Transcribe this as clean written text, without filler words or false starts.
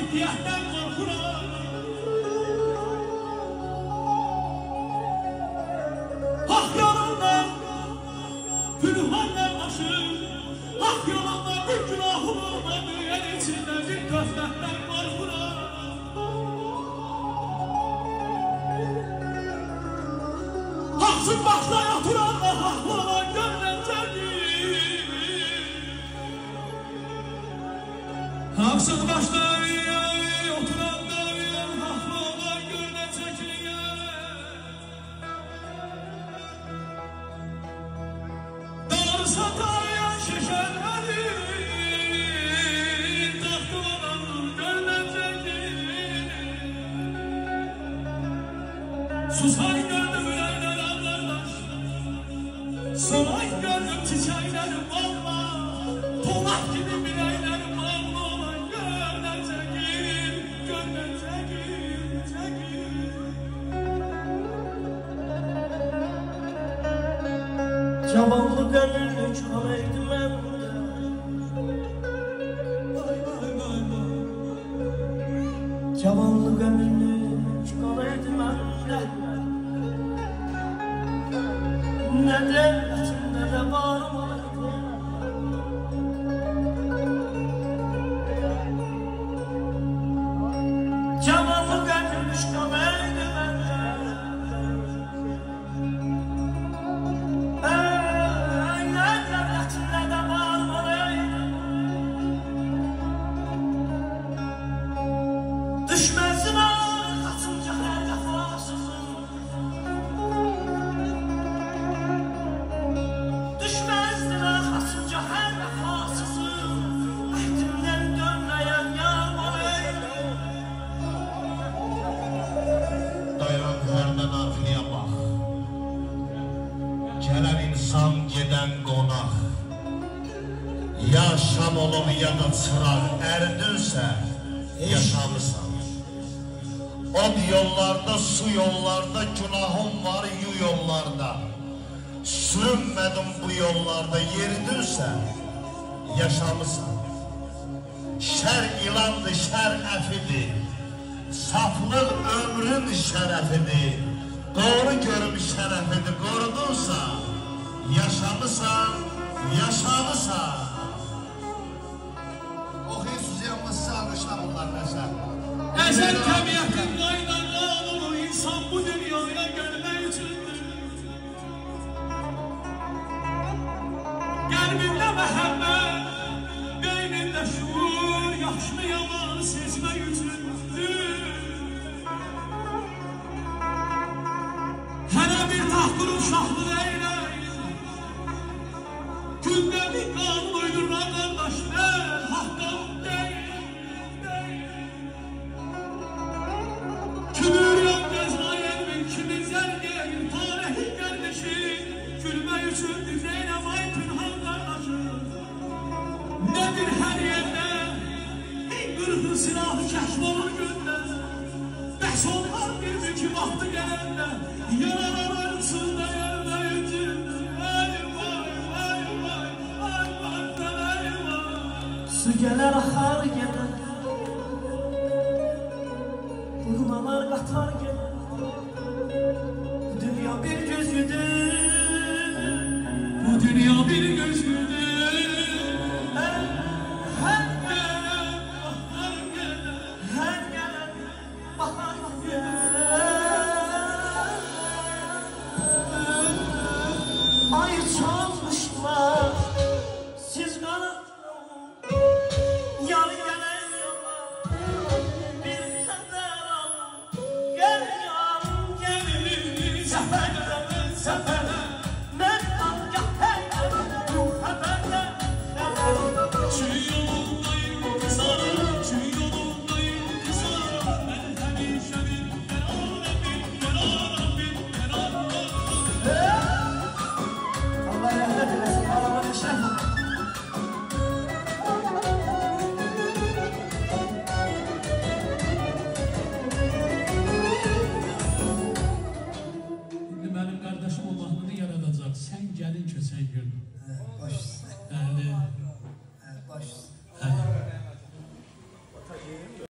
ziddiyətdən qorxuram. Haq yolunda pünhanla aşır, haq yolunda bir günahım olmadı, yer içində bir qaflətdən qorxuram. Haqsız başlar oturanla haqlı olan görməcədir. Haqsız başlar oturanla haqlı olan görməcədir. Doğru satayan şişənlərin taxtı olan görməcədir. Susay gördüm ürəklər ağlardaş, solay gördüm çiçəklərim valla, polaq gibi biləklərim valla olan görməcədir, görməcədir. Cavanlı gönüllük halaydı məndə, cavanlı gönüllük halaydı məndə. Ne devletim ne de varım olaydı. Cavanlı gönlüm işgalaydı bende. Ne devletim ne de varım olaydı. Düşmezsin arkasınca her defasızım. Düşmezsin arkasınca her defasızım. Ahdimden dönmeyen yar olaydı. Dayan herden arkaya bak. Gelen insan geden konak. Ya şam olub ya da çıraq ərdinsə yaşamısan. Od yollarda, su yollarda, günahım var yu yollarda. Sürünmədim bu yollarda, yeridinsə yaşamısan. Şər ilandır, şər əfidir. Saflıq ömrün şərəfidir. Doğru görüm şərəfidir, qorudunsa yaşamısan, yaşamısan. Oxuyursuz yanmışsa almışlar bunlar nəsə. Əzəl təbiətin qaydalı olur, insan bu dünyaya gəlmək üçündür. Qəlbində məhəbbət, beynində şuur, yaxşı yalan sezmək üçündür. Hərə bir taxt qurub şahlıq eyləyir, gündə bir qanun uydurma qardaşlar, haqqam deyil. Kümüryan gəzmayen bir kimi zərgəyin, tarihi qardeşin, gülmək üçündür Zeynəb ay pünhan qardaşım. Nədir hər yerdə, en qırğın silahı kəşf olur gündə, bəs onlar bir mülkü vaxtı gələndə, yaralar arasında yerdə yüzündür. Vay vay vay vay, ay vay vay vay. Su gələr axar gedər, durmalar qatar gedər.